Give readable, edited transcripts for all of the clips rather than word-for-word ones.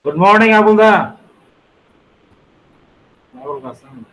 Good morning, Abul. Abul Kasam.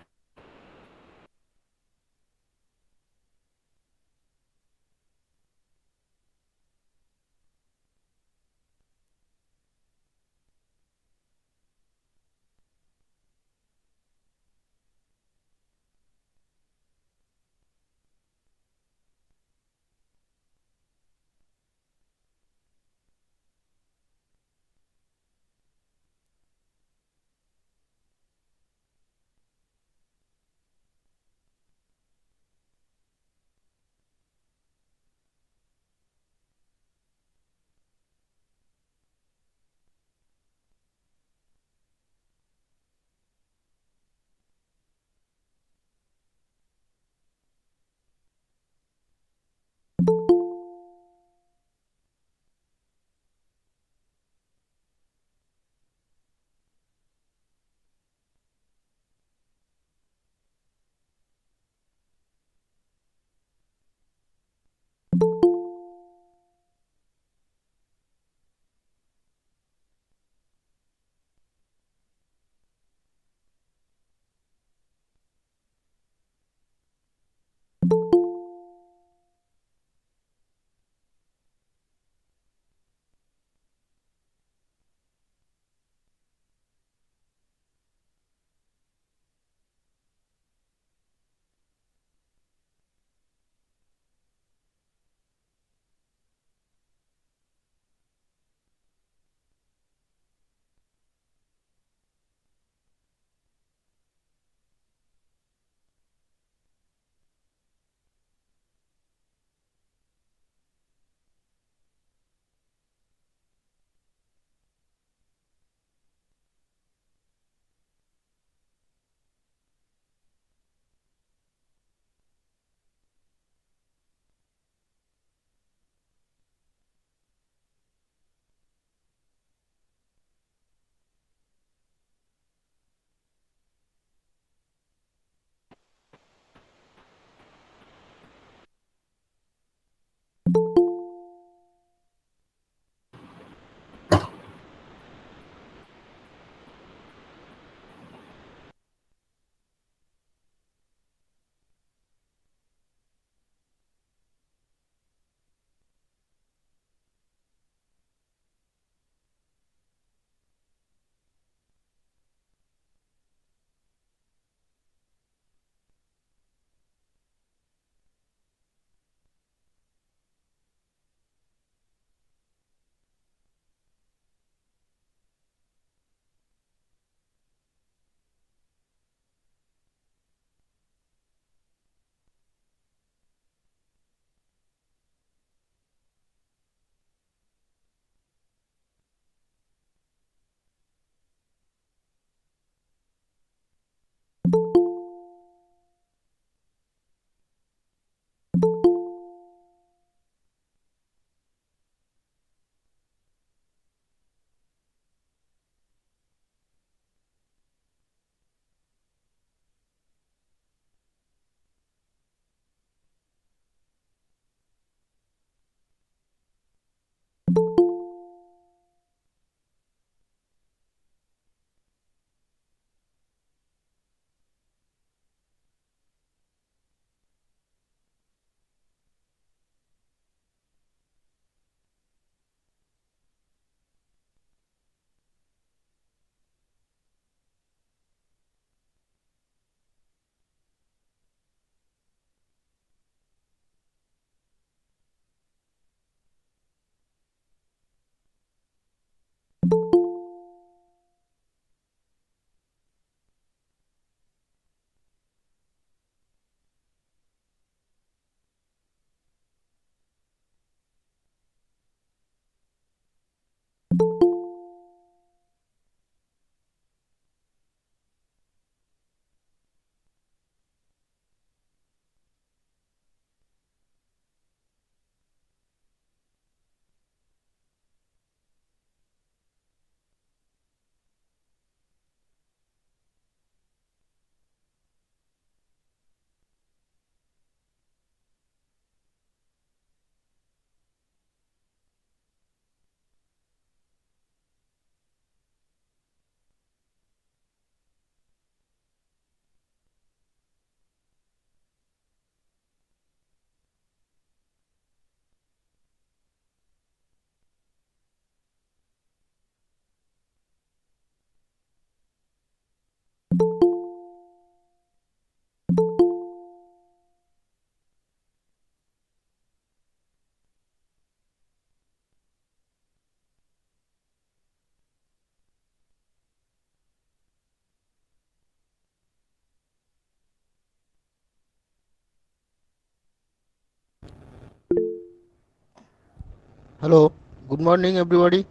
Hello, good morning, everybody.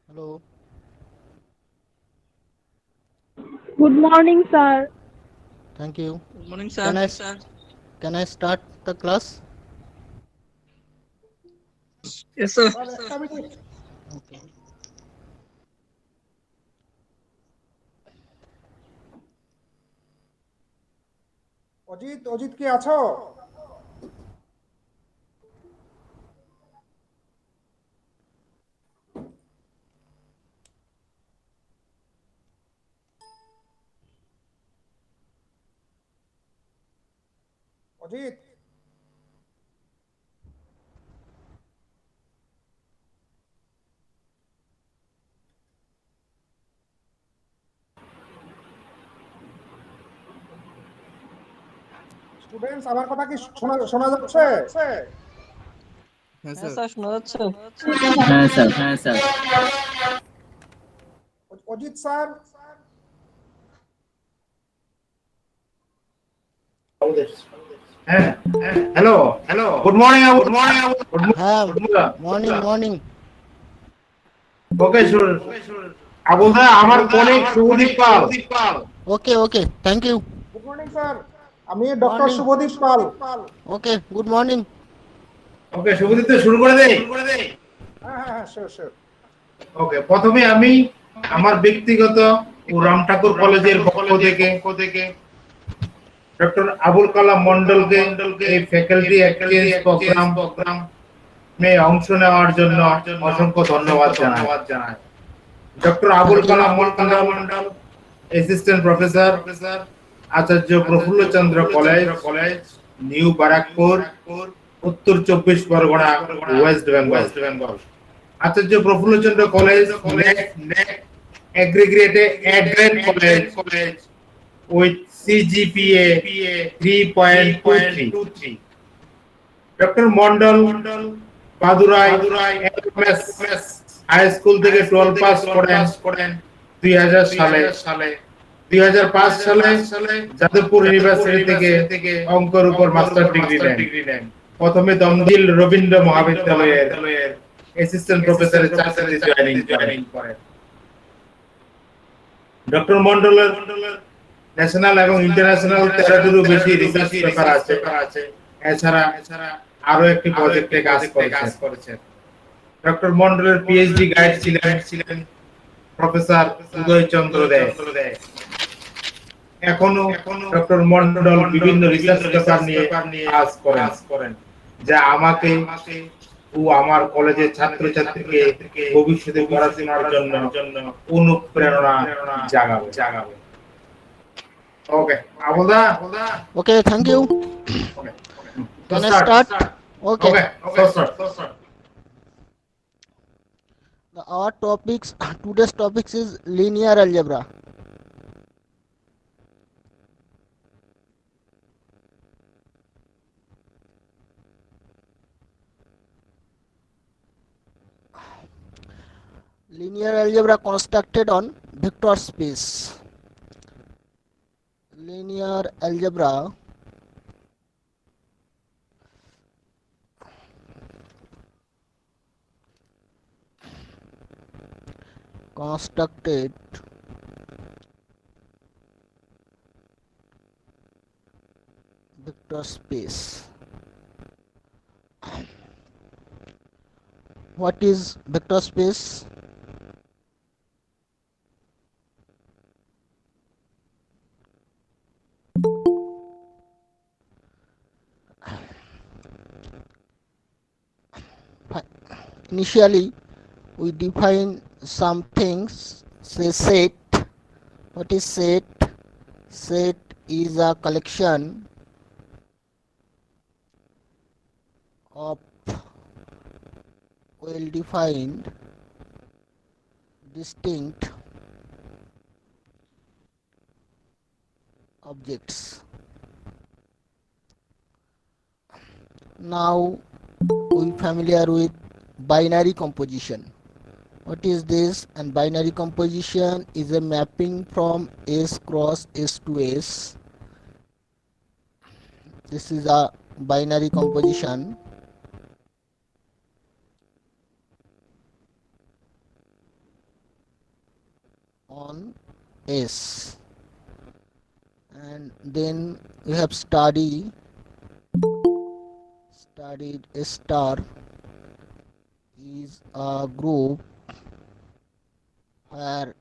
Hello, Good morning, sir. thank you. Good morning, Can sir. I can I start the class? Yes, sir. Okay. Ajit Ajit কি আছো? Ajit, students আমার কথা কি শোনা শোনা যাচ্ছে? হ্যাঁ, sir, শোনা যাচ্ছে। হ্যাঁ স্যার, হ্যাঁ স্যার। অজিত স্যার, হ্যাঁ, hello, good morning Abul. Good হ্যাঁ, মর্নিং। morning. ওকে, আবুল দা, আমার colleague Subhadip Pal. Okay, thank you. Good morning sir. আমি ডক্টর Morning. শুভদীপ পাল। Okay, good morning. ওকে, শুভদীপ তো শুরু করে দেই। হ্যাঁ হ্যাঁ হ্যাঁ, শিওর শিওর। ওকে, প্রথমে আমি আমার ব্যক্তিগত ও রাম ঠাকুর কলেজের পক্ষ থেকে ডক্টর আবুল কালাম মন্ডলকে এই ফ্যাকাল্টি এক্সচেঞ্জ প্রোগ্রাম মে অংশ নেওয়ার জন্য অসংখ্য ধন্যবাদ জানাই। Doctor Abul Thank you. Kalam Mondal, assistant professor, Acharya Prafulla Chandra college, new Barrackpore, Uttar 24 Parganas, West Bengal. Acharya Prafulla Chandra college aggregate a great college with CGPA 3.23. Doctor Mondal Baduria MS high school থেকে 12 পাস করেন 2000 সালে। 2005 সালে যাদবপুর ইউনিভার্সিটি থেকে অঙ্কের উপর মাস্টার ডিগ্রি নেন। প্রথমে দমদিল রবীন্দ্র মহাবিদ্যালয়ের অ্যাসিস্ট্যান্ট প্রফেসরের চাকরিতে জয়েনিং করেন। ডক্টর মন্ডলের ন্যাশনাল এবং ইন্টারন্যাশনাল 13টিরও বেশি রিসার্চ পেপার আছে। এছাড়া আরো একটি প্রজেক্টে কাজ করেছেন। ডক্টর মন্ডলের পিএইচডি গাইড ছিলেন প্রফেসর উদয় চন্দ্র দে। এখনো ডক্টর মন্ডল বিভিন্ন রিসার্চ পেপার নিয়ে কাজ করেন, যা আমাকে ও আমার কলেজের ছাত্রছাত্রীকে ভবিষ্যতে পড়াশোনার জন্য অনুপ্রেরণা জাগাবে। ওকে, আবুদা। Okay, thank you. Can I start? Okay. Okay, start. Our topics today's topics is linear algebra. Linear algebra constructed on vector space. Linear algebra constructed vector space. What is vector space? Initially, we define some things. Say set. What is set? Set is a collection of well-defined, distinct objects. Now we familiar with binary composition. What is this? And binary composition is a mapping from S cross S to S. This is a binary composition. on S. And then we have studied A star is a group where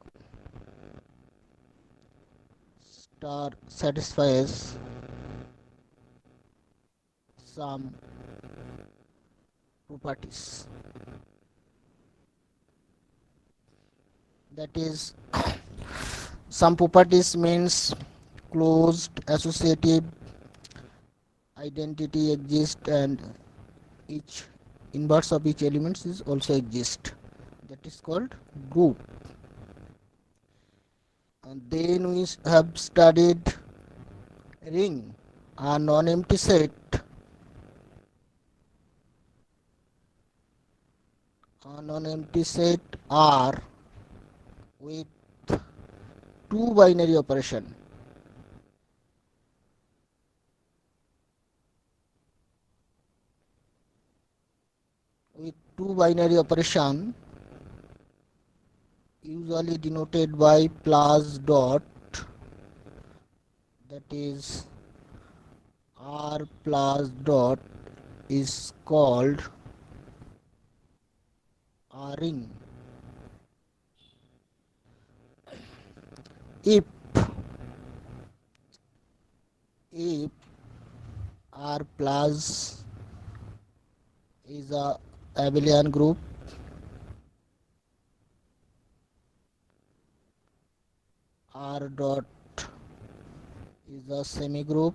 star satisfies some properties. That is, some properties means closed associative identity exists, and each inverse of each element is also exist. That is called group. And then we have studied ring, a non-empty set. A non-empty set R with two binary operation. With two binary operation usually denoted by plus dot, that is R plus dot is called a ring. If R plus is a abelian group, R dot is a semi group,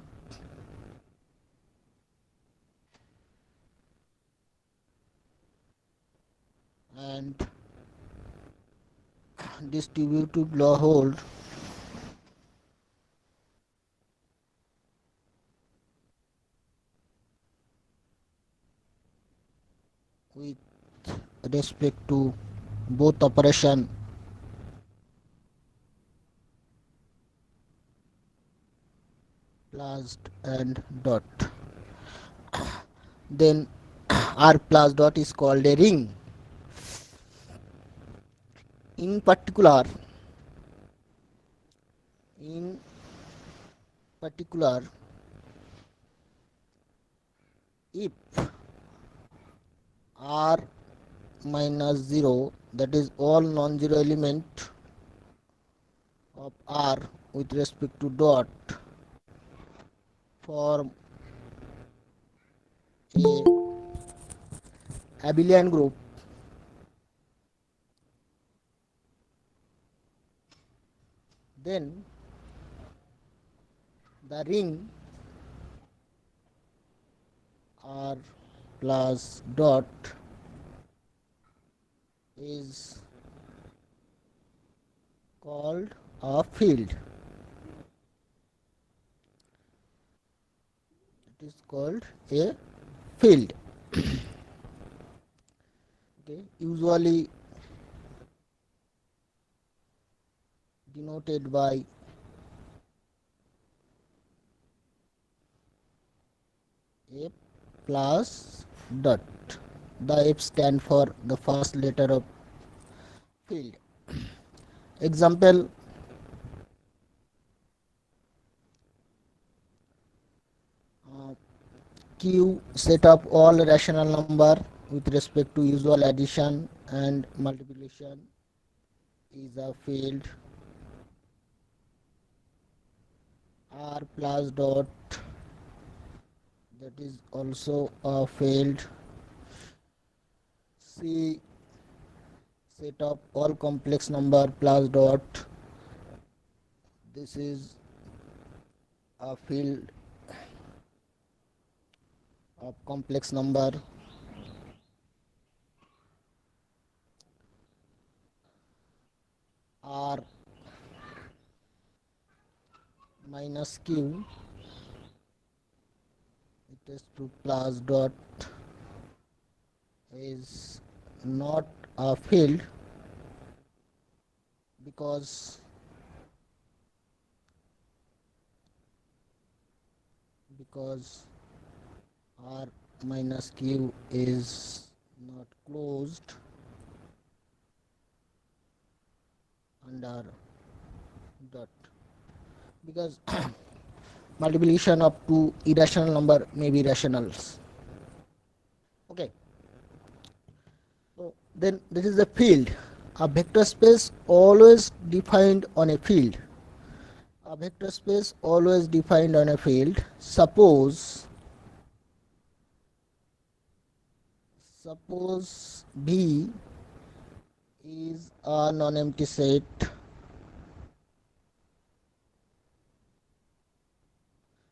and distributive law hold with respect to both operation plus and dot. Then R plus dot is called a ring. In particular, if R minus 0, that is all non-zero element of R with respect to dot, form a abelian group, then the ring R plus dot is called a field. It is called a field. Okay, usually denoted by F plus dot. The F stand for the first letter of field. Example, Q set up all rational number with respect to usual addition and multiplication is a field. R plus dot, that is also a field. C set up all complex number plus dot, this is a field of complex number. R minus Q, it is to plus dot, is not a field because R minus Q is not closed under dot, because multiplication of two irrational number may be rationals. Okay. So then this is a field. A vector space always defined on a field. A vector space always defined on a field. Suppose V is a non-empty set.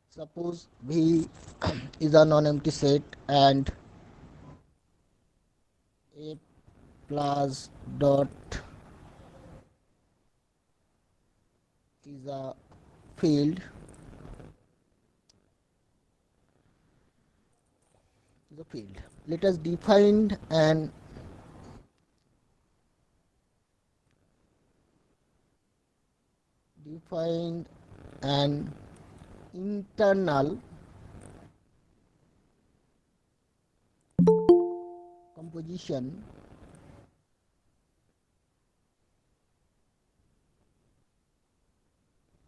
Suppose V is a non-empty set and A plus dot is a field. Let us define an internal composition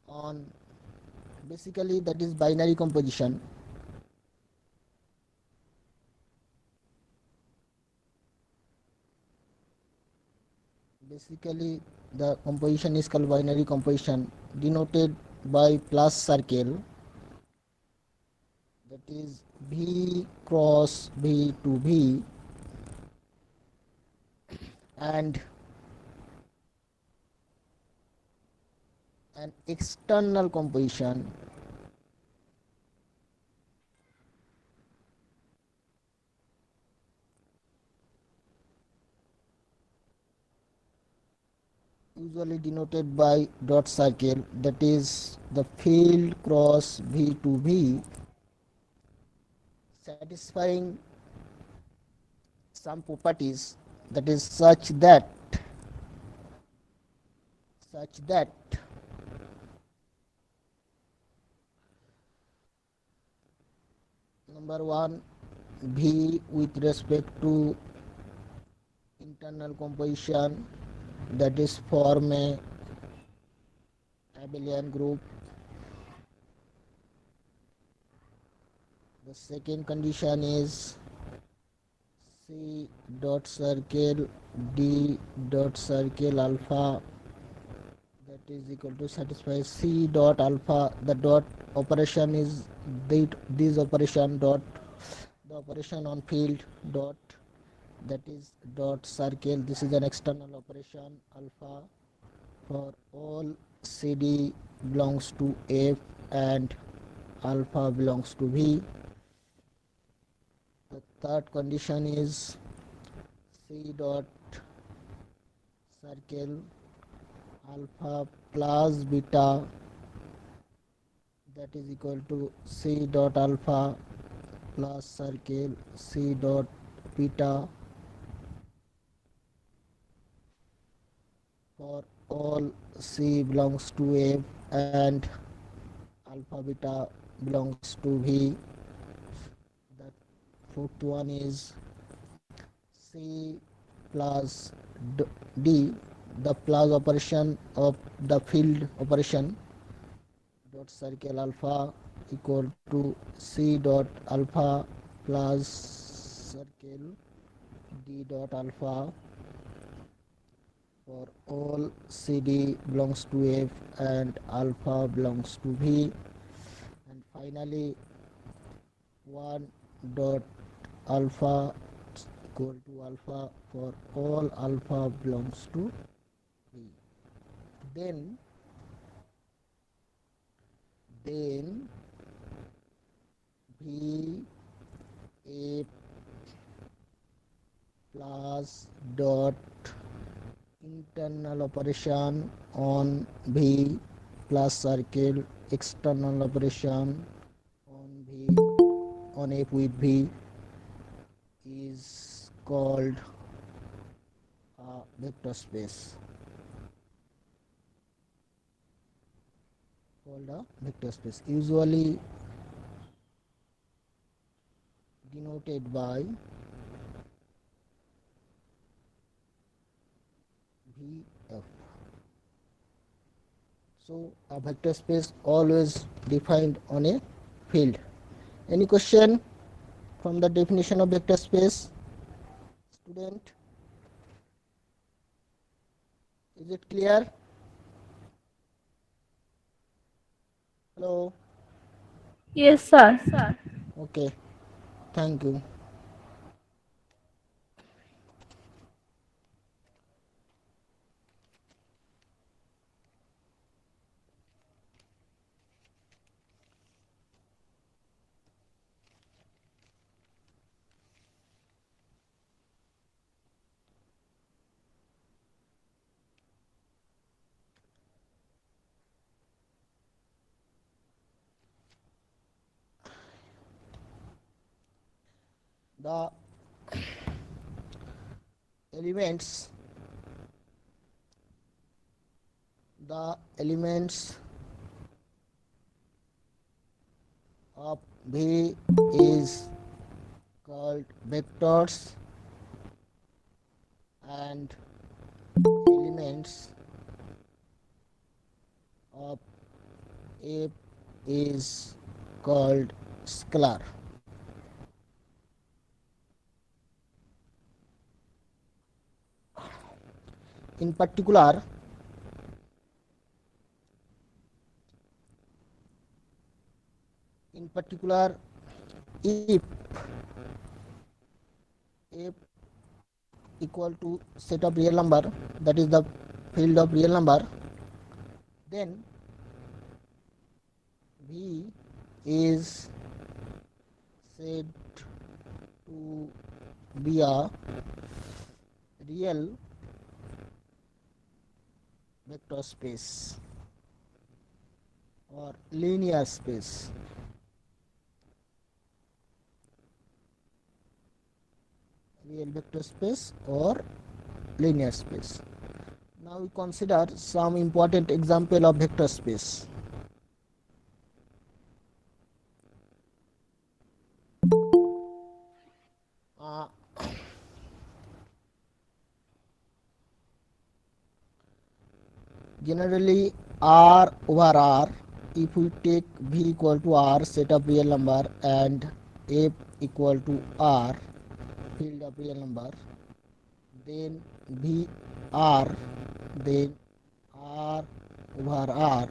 on, basically that is binary composition. Basically the composition is called binary composition, denoted by plus circle, that is V cross V to V, and an external composition usually denoted by dot circle, that is the field cross V to V, satisfying some properties, that is such that number one, V with respect to internal composition, that is form a abelian group. The second condition is C dot circle D dot circle alpha, that is equal to satisfy C dot alpha. The dot operation is this operation dot, the operation on field dot, that is dot circle. This is an external operation alpha for all CD belongs to F and alpha belongs to V. The third condition is C dot circle alpha plus beta, that is equal to C dot alpha plus circle C dot beta for all C belongs to F and alpha beta belongs to V. The fourth one is C plus D, the plus operation of the field operation dot circle alpha equal to C dot alpha plus circle D dot alpha for all CD belongs to F and alpha belongs to V. And finally 1 dot alpha equal to alpha for all alpha belongs to V. Then V A plus dot internal operation on V plus circle external operation on V on F with V is called a vector space. Usually denoted by VF. So a vector space always defined on a field. Any question from the definition of vector space, student? Is it clear? Hello. Yes, sir. Okay. Thank you. The elements of V is called vectors, and elements of F is called scalar. In particular, if f equal to set of real number, that is the field of real number, then V is said to be a real vector space or linear space. Real vector space or linear space. Now we consider some important example of vector space. Generally, R over R, if we take V equal to R, set of real number, and F equal to R, field of real number, then V R, then R over R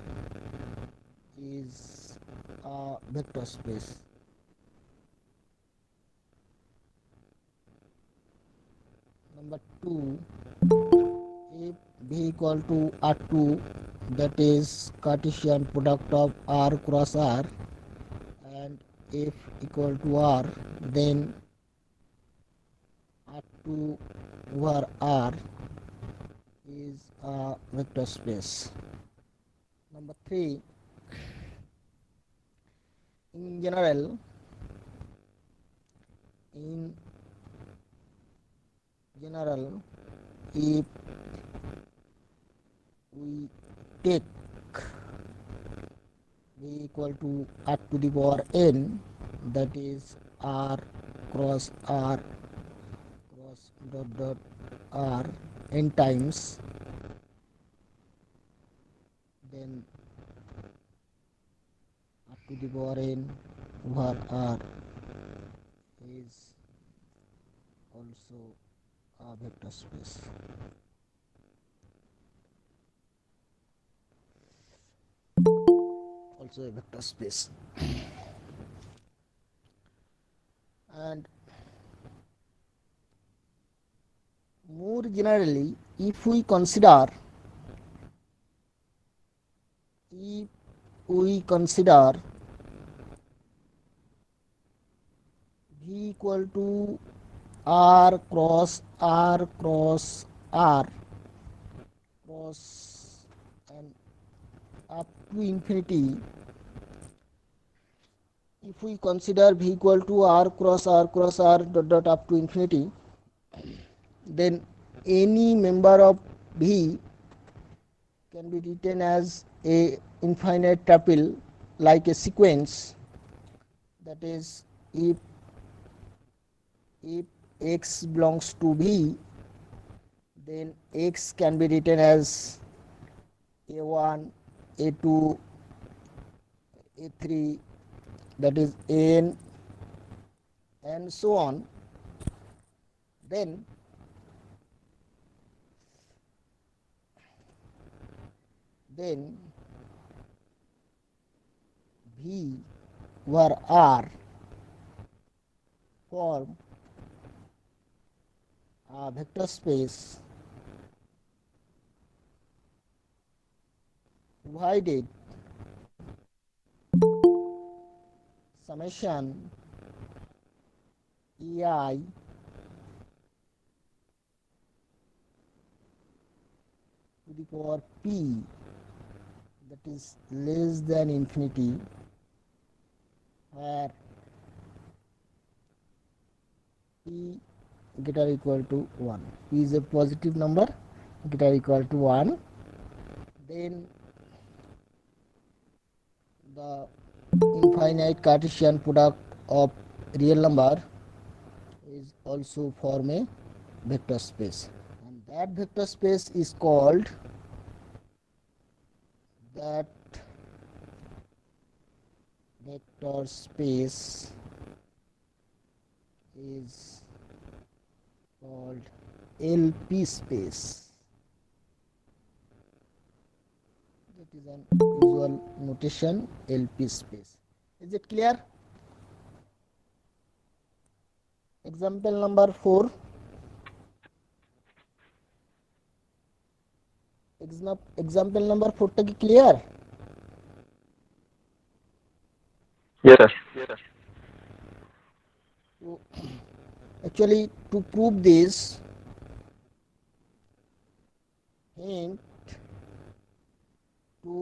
is a vector space. Number 2, if V equal to R2, that is Cartesian product of R cross R, and F equal to R, then R2 over R is a vector space. Number 3, in general, if we take V equal to R to the power n, that is R cross R cross dot dot R n times, then R to the power n over R is also a vector space. Also a vector space. And more generally, if we consider V equal to R cross R cross R cross and up to infinity, if we consider V equal to R cross R cross R dot dot up to infinity, then any member of V can be written as a infinite tuple, like a sequence. That is, if x belongs to V, then x can be written as a1, A2, A3, that is N, and so on, then V over R form a vector space provided summation EI to the power P, that is less than infinity, where P greater equal to 1. P is a positive number greater equal to 1. Then the infinite Cartesian product of real number is also form a vector space, and that vector space is called LP space. That is an usual notation, LP space. Is it clear? Example number 4. Example number 4 টা কি clear? Yes, sir. So, actually, to prove this, hint to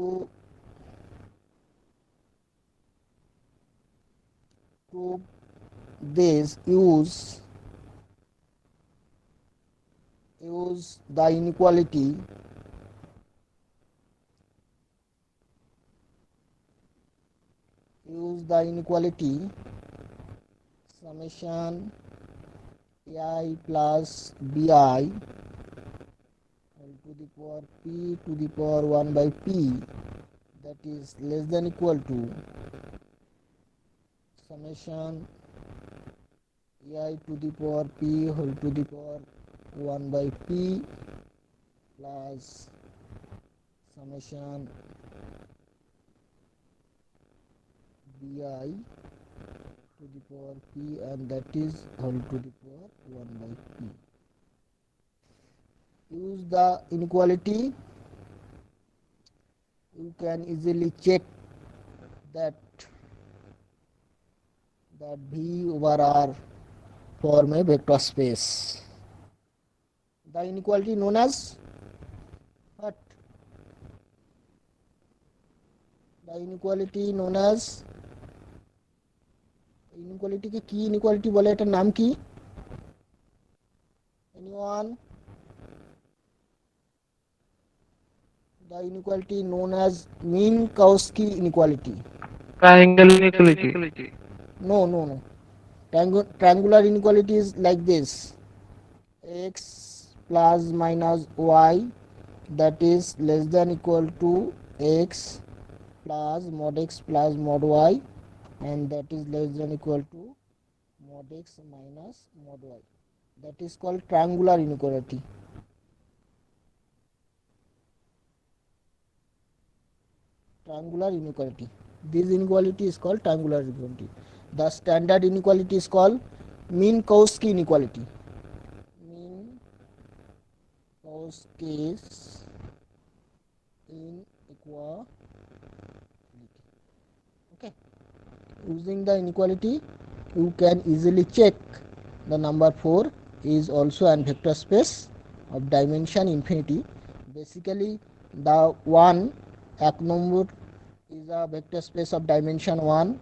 prove this, use the inequality summation ai plus bi to the power p to the power 1 by p, that is less than equal to summation ai to the power p whole to the power 1 by p plus summation bi to the power p, and that is whole to the power 1 by p. Use the inequality, you can easily check that V over R form a vector space. The inequality known as what? The inequality known as inequality के की inequality बोले एटार नाम की? Anyone? The inequality known as Minkowski inequality. Triangle inequality. No. Triangular inequality is like this: x plus minus y, that is less than equal to x plus mod y, and that is less than equal to mod x minus mod y. That is called triangular inequality. This inequality is called triangular inequality. The standard inequality is called Minkowski inequality. Minkowski's inequality. Okay. Using the inequality, you can easily check the number 4 is also an vector space of dimension infinity. Basically, the 1 ek number is a vector space of dimension 1,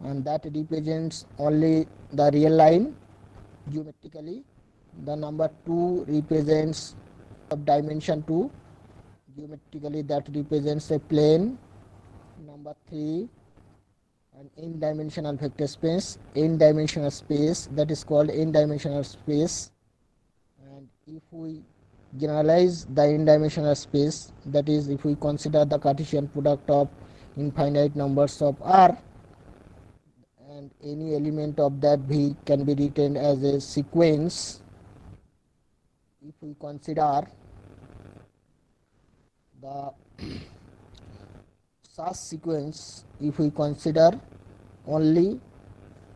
and that represents only the real line geometrically. The number 2 represents of dimension 2 geometrically, that represents a plane. Number 3, an n-dimensional vector space, that is called n-dimensional space. And if we generalize the n-dimensional space, that is, if we consider the Cartesian product of infinite numbers of R, and any element of that V can be written as a sequence. If we consider the such sequence, if we consider only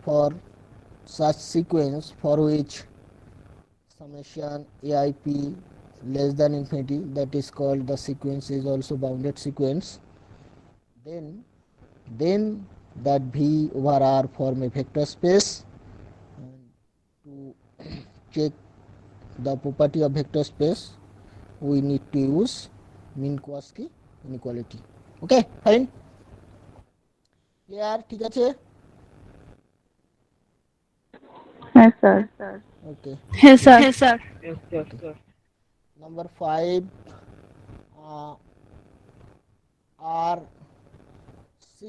for such sequence for which summation AIP less than infinity, that is called the sequence is also bounded sequence, then that V over R form a vector space. And to check the property of vector space, we need to use Minkowski inequality. Okay, fine, clear? ঠিক আছে? Yes, sir. Okay. Yes, sir. Yes, sir. Number 5, R C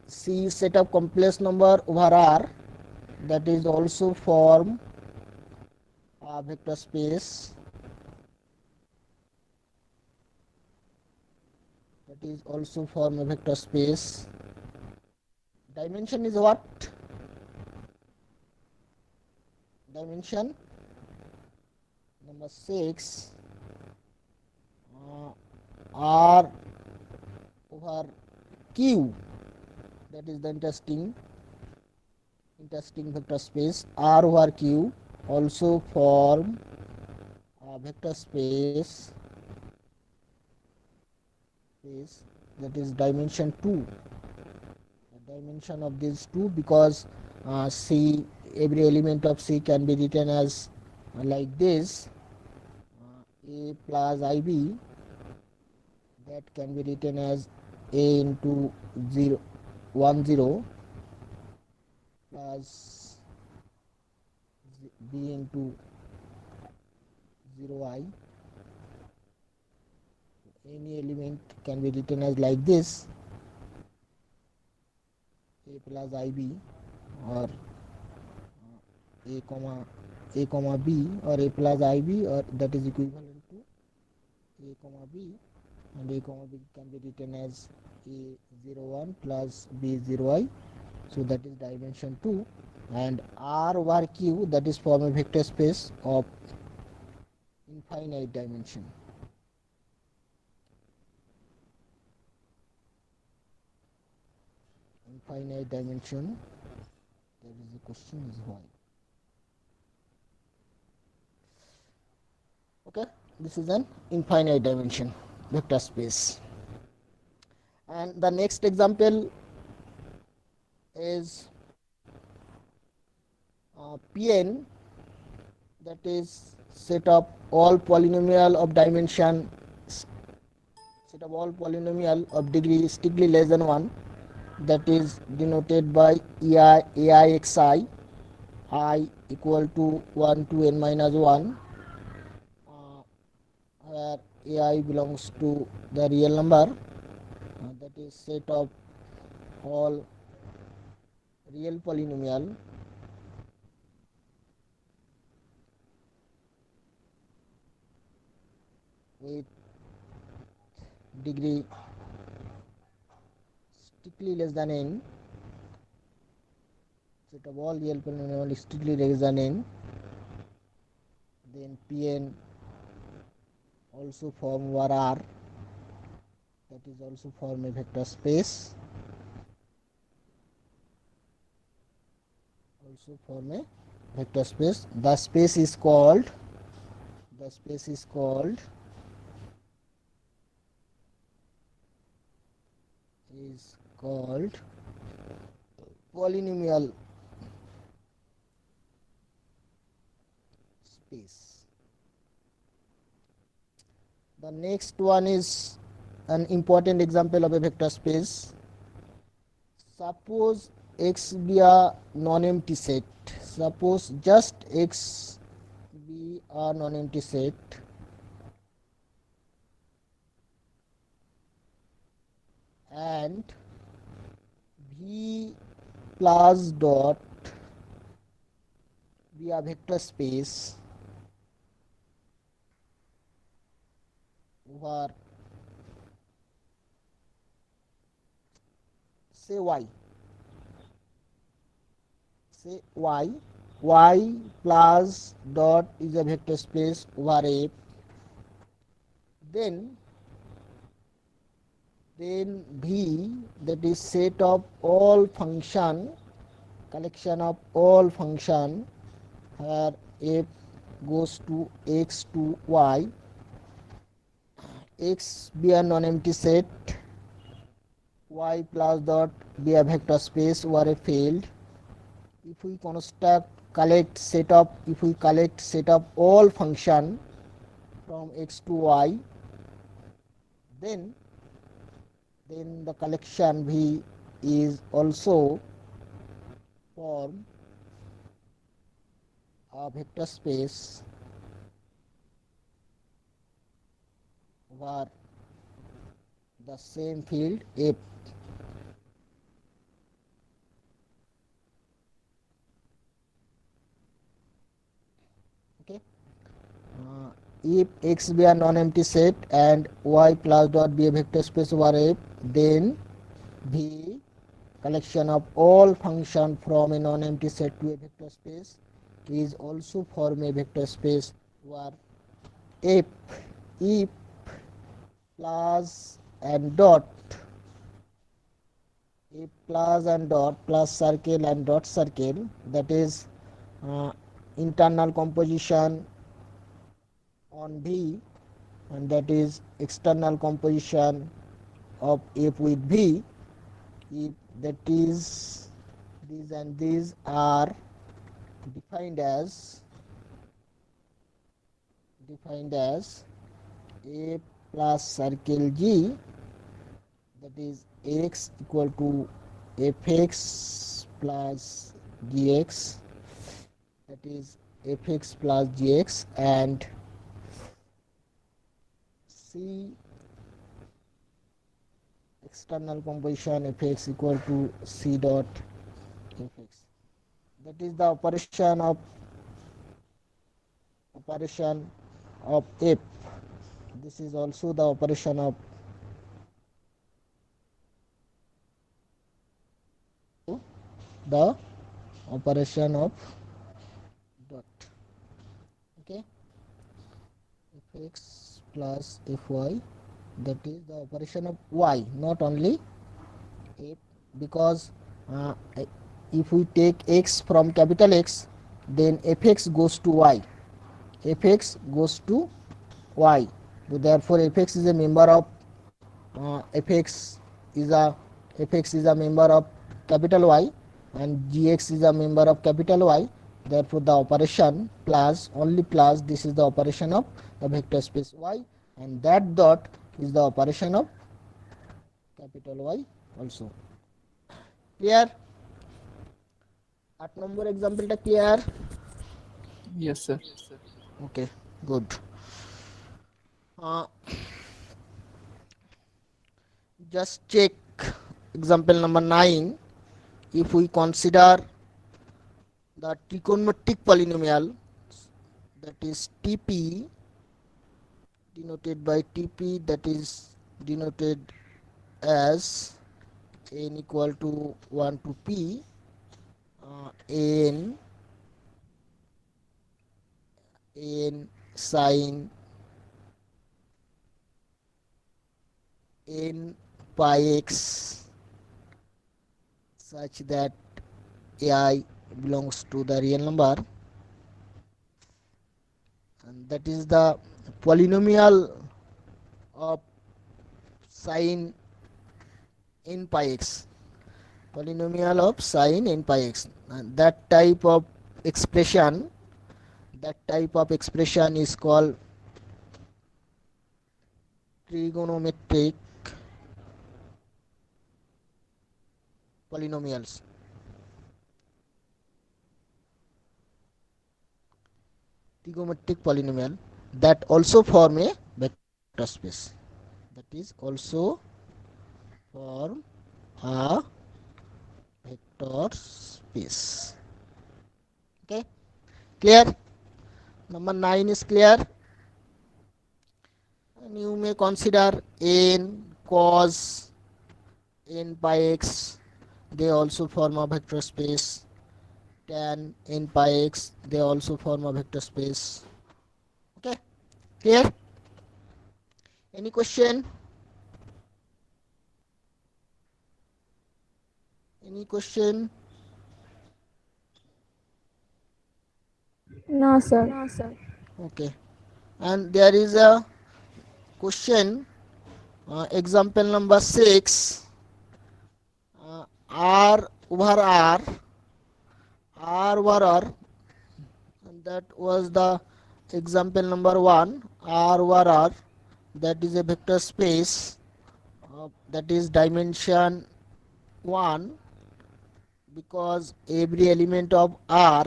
set of complex number over R, that is also form a vector space, that is also form a vector space. Dimension is what? Dimension number 6, R over Q, that is the interesting vector space. R over Q also form a vector space, that is dimension 2. The dimension of these two, because C, every element of C can be written as like this, A plus IB, that can be written as A into 0 1 0 plus B into 0I. Any element can be written as like this, A plus IB, or A comma B, or A plus IB, or that is equivalent to A comma B, and A comma B can be written as A01 plus B0I. So that is dimension 2. And R over Q, that is form a vector space of infinite dimension. Infinite dimension. There is a question is why. Okay, this is an infinite dimension vector space. And the next example is Pn, that is set of all polynomial of dimension, set of all polynomial of degree strictly less than 1, that is denoted by AIXI, I equal to 1 to n minus 1, where AI belongs to the real number, that is set of all real polynomial with degree strictly less than n, set of all real polynomial strictly less than n, then Pn also form over R, that is also form a vector space, also form a vector space. The space is called polynomial space. The next one is an important example of a vector space. Suppose X be a non-empty set. Suppose just X be a non-empty set, and V plus dot be a vector space over say y, y plus dot is a vector space over F, then V, that is set of all function, collection of all function where F goes to x to y, x be a non-empty set, y plus dot be a vector space over a field. If we collect set of all function from x to y, then the collection V is also form a vector space over the same field F. Okay. If x be a non-empty set and y plus dot be a vector space over F, then V, collection of all function from a non-empty set to a vector space, is also form a vector space over F if plus and dot, if plus and dot, plus circle and dot circle, that is internal composition on V, and that is external composition of F with V, if that is these and these are defined as A plus circle G, that is x equal to fx plus gx, that is fx plus gx, and C external composition fx equal to c dot fx. That is the operation of F. This is also the operation of dot. Okay, fx plus fy, that is the operation of y, not only F, because if we take x from capital X, then fx goes to y. Therefore fx is a member of capital Y, and gx is a member of capital Y. Therefore the operation plus, only plus, this is the operation of the vector space Y, and that dot is the operation of capital Y also. Clear? 8 number এক্সাম্পলটা clear? Yes, sir. Okay, good. Just check example number 9. If we consider the trigonometric polynomial, that is TP, denoted by TP, that is denoted as n equal to 1 to p, n sin n pi x, such that ai belongs to the real number, and that is the polynomial of sin n pi x, and that type of expression is called trigonometric polynomials. Trigonometric polynomial that also form a vector space. That is also form a vector space. Okay, clear? Number 9 is clear. And you may consider n cos n pi x, they also form a vector space. Tan n pi x, they also form a vector space. Okay, clear? Any question? Any question? No, sir. Okay. And there is a question, example number 6. R over R over R, and that was the example number 1. R over R, that is a vector space, that is dimension 1, because every element of R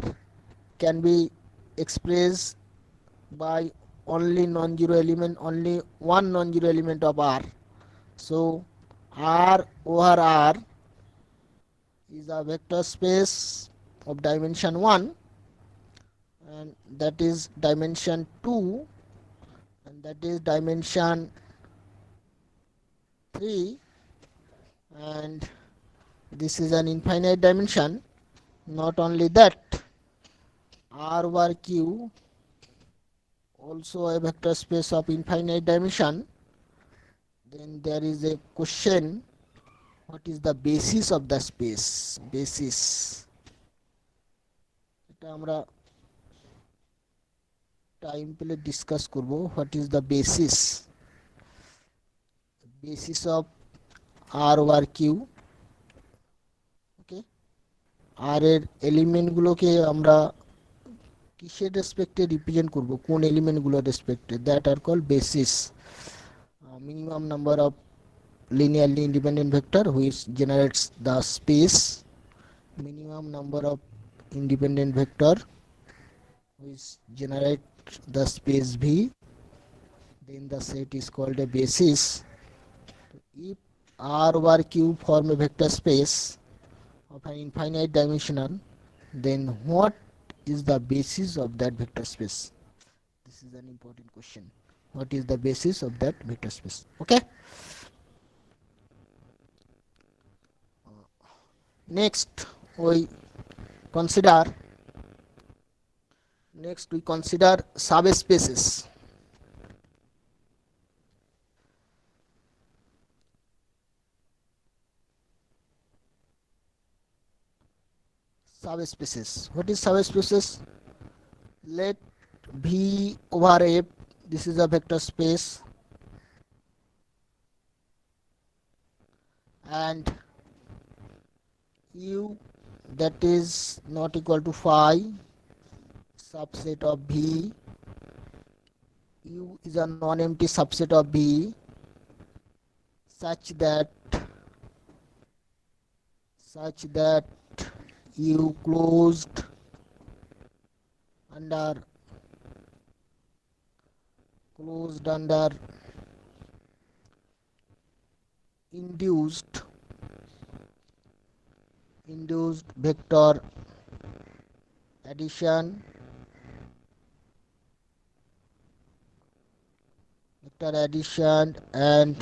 can be expressed by only non-zero element, only one non-zero element of R. So R over R is a vector space of dimension 1, and that is dimension 2, and that is dimension 3, and this is an infinite dimension. Not only that, R over Q also a vector space of infinite dimension. Then there is a question, what is the basis of the space? Basis, এটা আমরা time পেলে discuss করব. What is the basis? Basis of R over Q. Okay, R এর এলিমেন্টগুলোকে আমরা কিসের রেসপেক্টে represent করব, কোন এলিমেন্টগুলোর রেসপেক্টে, that are call basis. Minimum number of linearly independent vector which generates the space, minimum number of independent vector which generate the space V, then the set is called a basis. If R over Q form a vector space of an infinite dimensional, then what is the basis of that vector space? This is an important question. What is the basis of that vector space? Okay. Next we consider subspaces. Subspaces. What is subspaces? Let V over F, this is a vector space, and U that is not equal to phi, subset of V. U is a non-empty subset of V such that U closed under induced vector addition and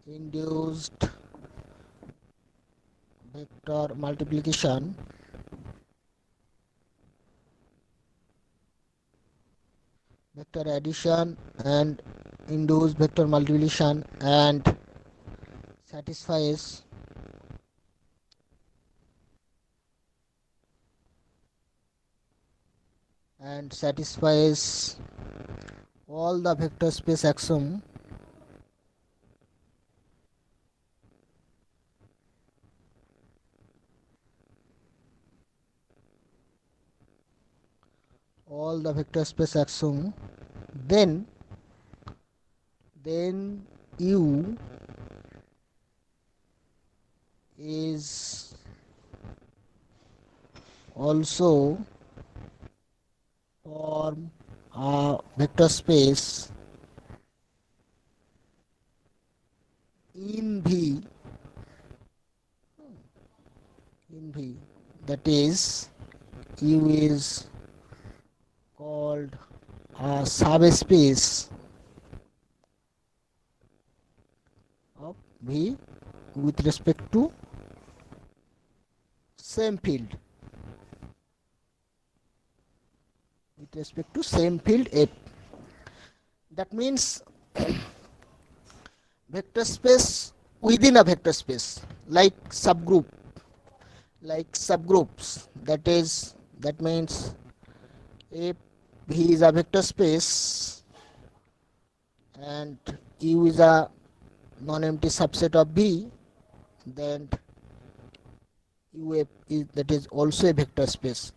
induced vector multiplication. Vector addition and induced vector multiplication and satisfies all the vector space axiom then U is also form a vector space in V, that is U is called a subspace of V with respect to same field, with respect to same field F. That means vector space within a vector space, like subgroups. That means if V is a vector space and U is a non-empty subset of V, then UF is, that is also a vector space.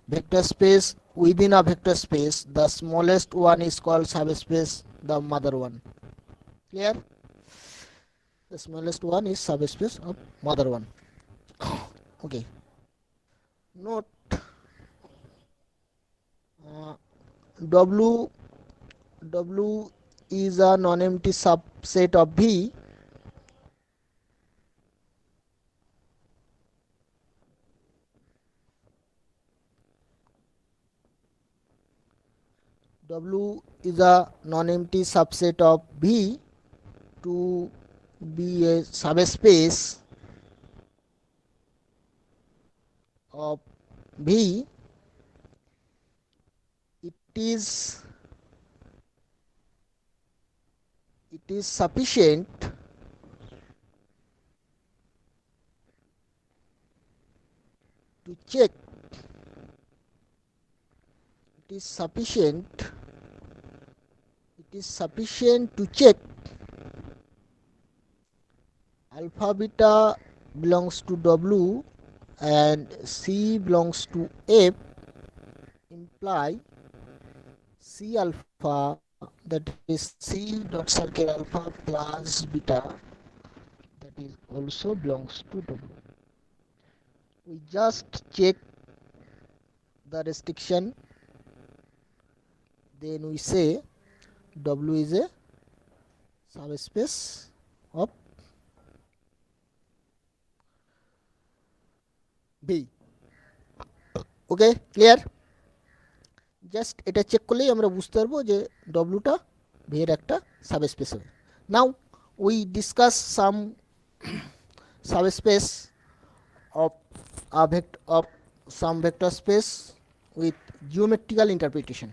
Vector space within a vector space, the smallest one is called subspace, the mother one. Clear? The smallest one is subspace of mother one. Okay. Note W is a non-empty subset of V. W is a non-empty subset of V to be a subspace of V. It is sufficient to check. It is sufficient to check alpha beta belongs to W and C belongs to F, imply C alpha, that is C dot circle alpha plus beta, that is also belongs to W. We just check the restriction, then we say W is a subspace of B. Okay clear? Just এটা check করলেই আমরা বুঝতে পারবো যে ডব্লুটা V এর একটা subspace হবে। Now we discuss some subspace of some vector space with geometrical interpretation.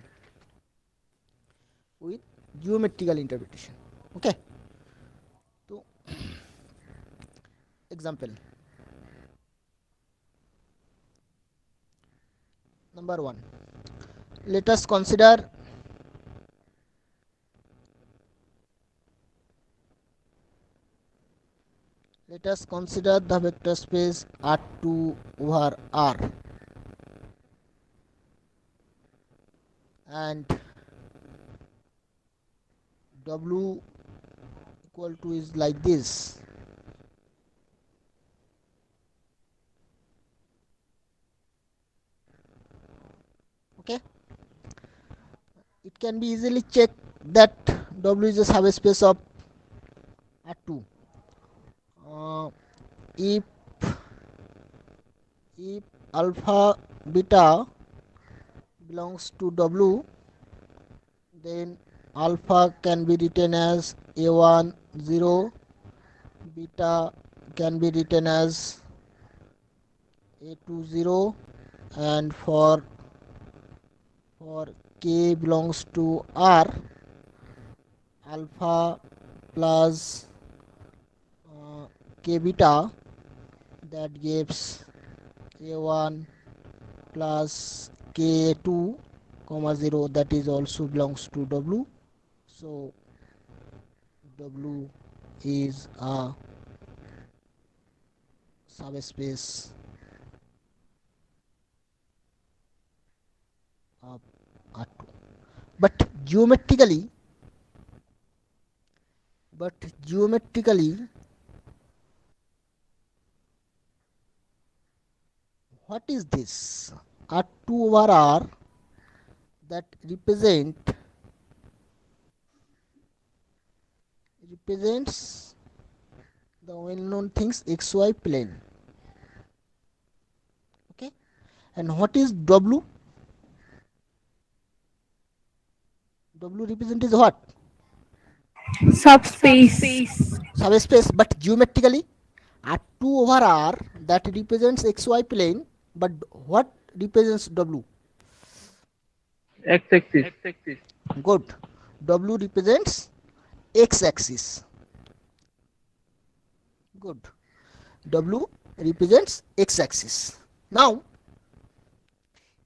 Okay. So example number 1. Let us consider the vector space R2 over R, and W equal to is like this. Okay, it can be easily checked that W is a subspace of R2 if alpha beta belongs to W, then alpha can be written as A1 0, beta can be written as A2 0, and for K belongs to R, alpha plus K beta, that gives A1 plus K2 comma 0, that is also belongs to W. So W is a subspace of R2. But geometrically what is this? R2 over R, that represents the well-known things xy plane. Okay, and what is W? W represents what? Subspace. Subspace, but geometrically R2 over R that represents xy plane, but what represents W? X-axis. Good. W represents x-axis. Good. W represents x-axis. Now,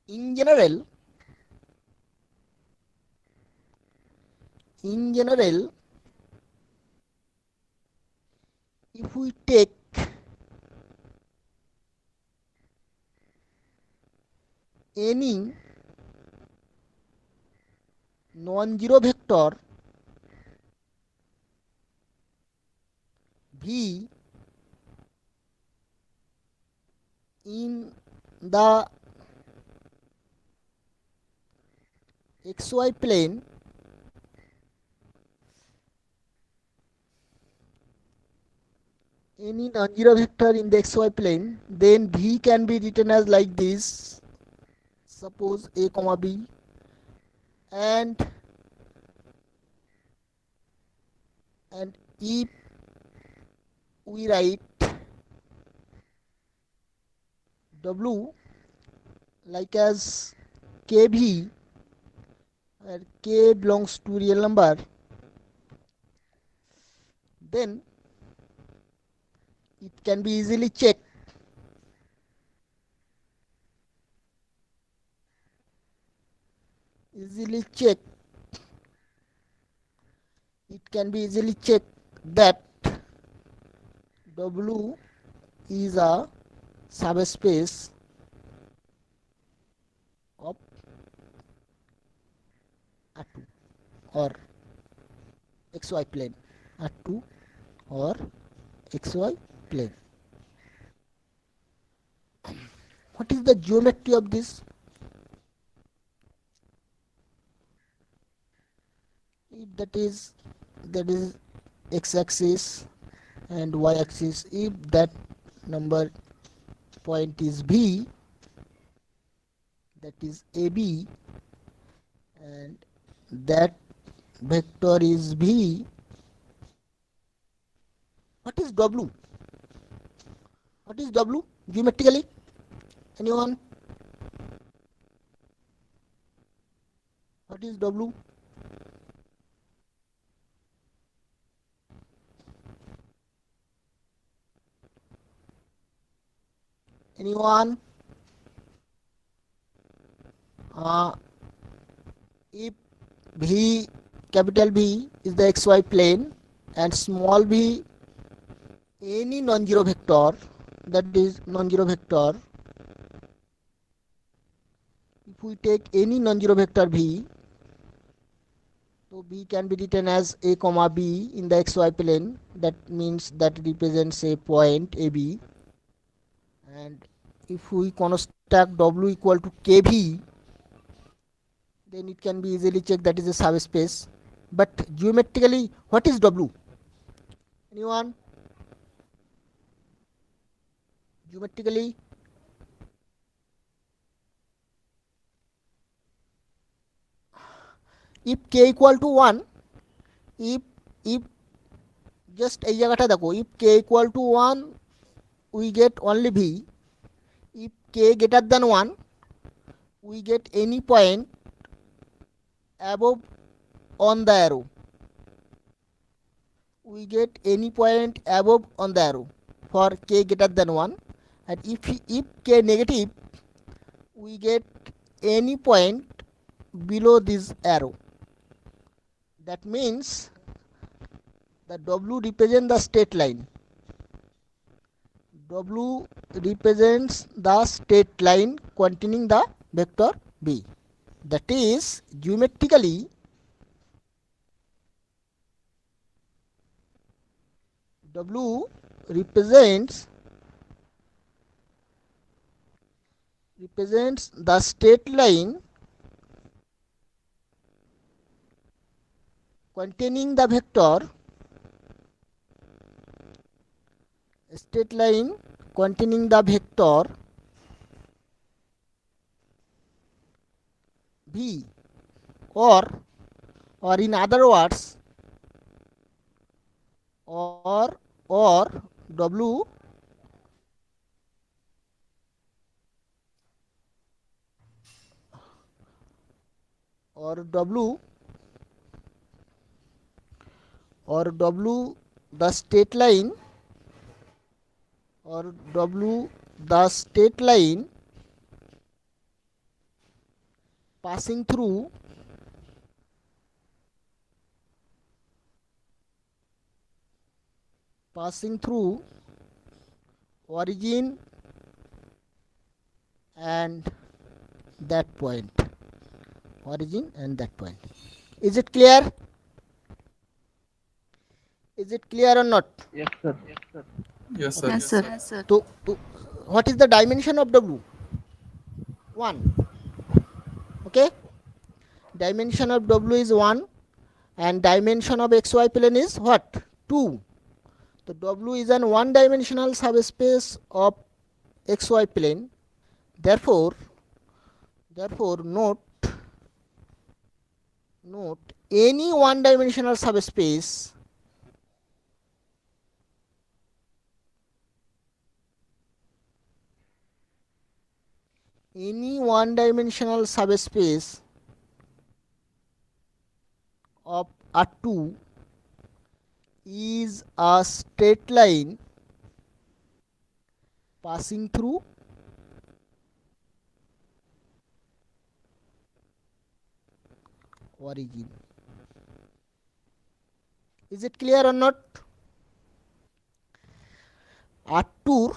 in general, if we take any non-zero vector v in the xy plane, any non-zero vector in the xy plane, then v can be written as like this. Suppose a comma b, and if we write w like as kv, where k belongs to real number, then it can be easily checked. It can be easily checked that W is a subspace of R2 or xy plane. R2 or xy plane. What is the geometry of this? If that is x-axis and y-axis, if that number point is B, that is AB, and that vector is V, what is W? What is W geometrically? Anyone? What is W? Anyone? If V, capital V is the xy plane and small v any non-zero vector, that is non-zero vector, if we take any non-zero vector v, so v can be written as a comma b in the xy plane. That means that represents a point AB. And if we construct W equal to kv, then it can be easily checked that is a subspace. But geometrically, what is W? Anyone? Geometrically, if k equal to 1, if just এই জায়গাটা দেখো, if k equal to 1 we get only v, if k greater than 1 we get any point above on the arrow, we get any point above on the arrow for k greater than 1, and if k negative we get any point below this arrow. That means the W represents the straight line. W represents the straight line containing the vector B. That is, geometrically, W represents the straight line containing the vector V, or in other words, or W W the state line passing through origin and that point. Is it clear? Is it clear or not? Yes, sir. Yes, sir. So, what is the dimension of W? 1. Okay. Dimension of W is 1 and dimension of xy plane is what? 2. So W is an one dimensional subspace of xy plane. Therefore note any one dimensional subspace of R2 is a straight line passing through origin. Is it clear or not? R2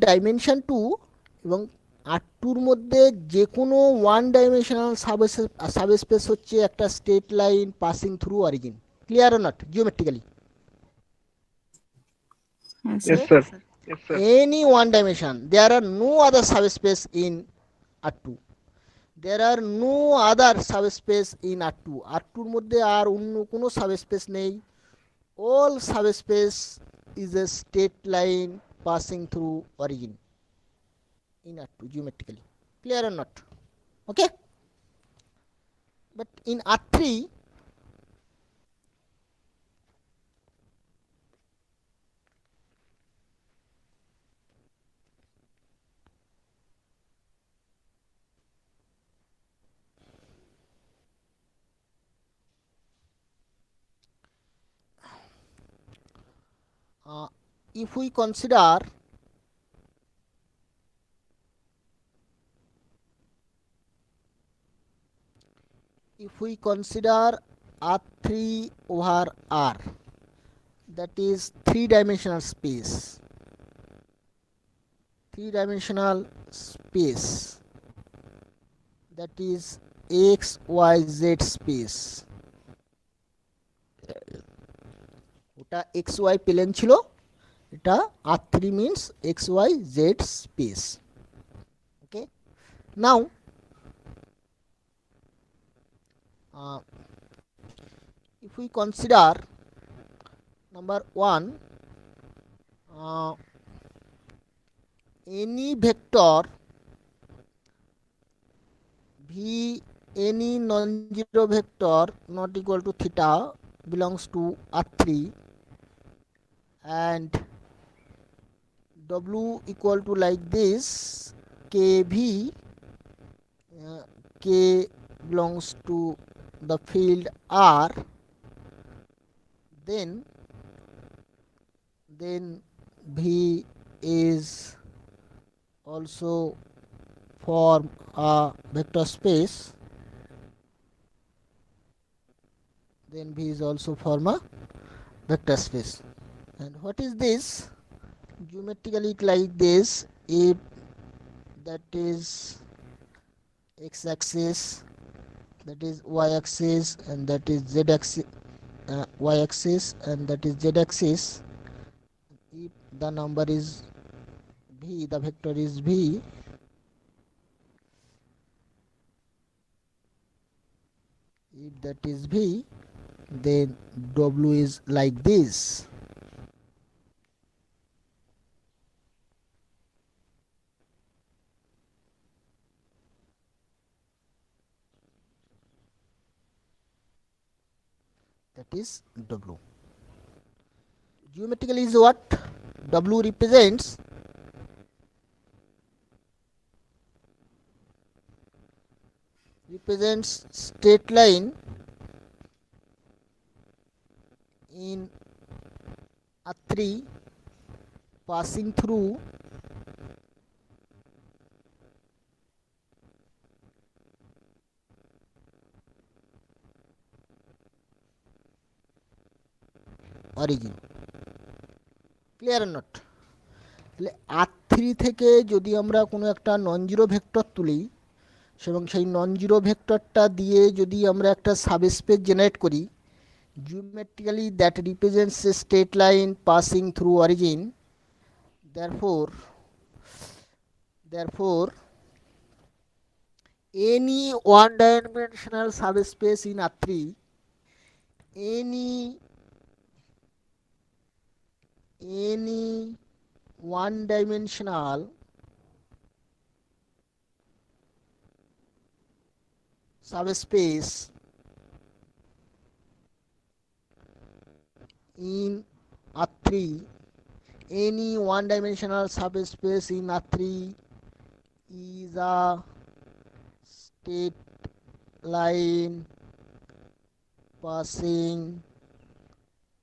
dimension 2 এবং R2 মধ্যে যে কোনো one dimensional subspace হচ্ছে একটা straight line passing through origin. Clear or not geometrically? Yes, sir. Any one dimension, there are no other subspace in R2. There are no other subspace in R2. R2 এর মধ্যে আর অন্য কোনো subspace নেই। All subspace is a straight line passing through origin in R2 geometrically. Clear or not? Okay. But in R3, if we consider R3 over R, that is three-dimensional space, that is x, y, z space. ওটা xy plane ছিল, এটা R3 means xy z space. Okay. Now if we consider number 1, any vector v, any non-zero vector not equal to theta belongs to R3 and W equal to like this kv, k belongs to the field R, then V is also form a vector space. And what is this? Geometrically like this. If that is x-axis, that is y-axis, and that is z-axis, y-axis, and that is z-axis. If the number is v, the vector is v, if that is v, then W is like this. That is W. Geometrically is what? W represents straight line in A3 passing through origin. Clear or not? তাহলে R3 থেকে যদি আমরা কোনো একটা non zero vector তুলি এবং সেই non zero ভেক্টরটা দিয়ে যদি আমরা একটা সাবস্পেস জেনারেট করি, geometrically that represents a straight line passing through origin. Therefore any one dimensional subspace in R3, any one dimensional subspace in R3, any one dimensional subspace in R3 is a straight line passing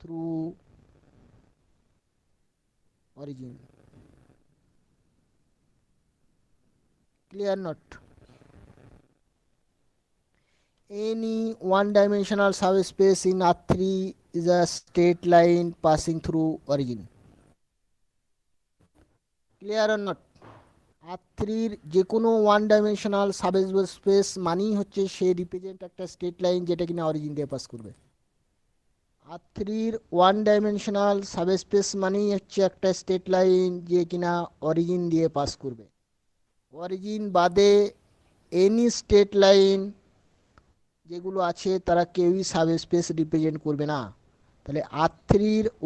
through origin. Clear not? Any one dimensional subspace in R3 is a straight line passing through origin. Clear or not? R3 যে কোনো one dimensional subspace মানেই হচ্ছে সে represent একটা straight line যেটা কিনা origin দিয়ে pass করবে। R3 one dimensional subspace মানেই হচ্ছে একটা স্ট্রেট লাইন যে কিনা অরিজিন দিয়ে পাস করবে। অরিজিন বাদে এনি স্ট্রেট লাইন যেগুলো আছে তারা কেউই সাবস্পেস রিপ্রেজেন্ট করবে না। তাহলে R3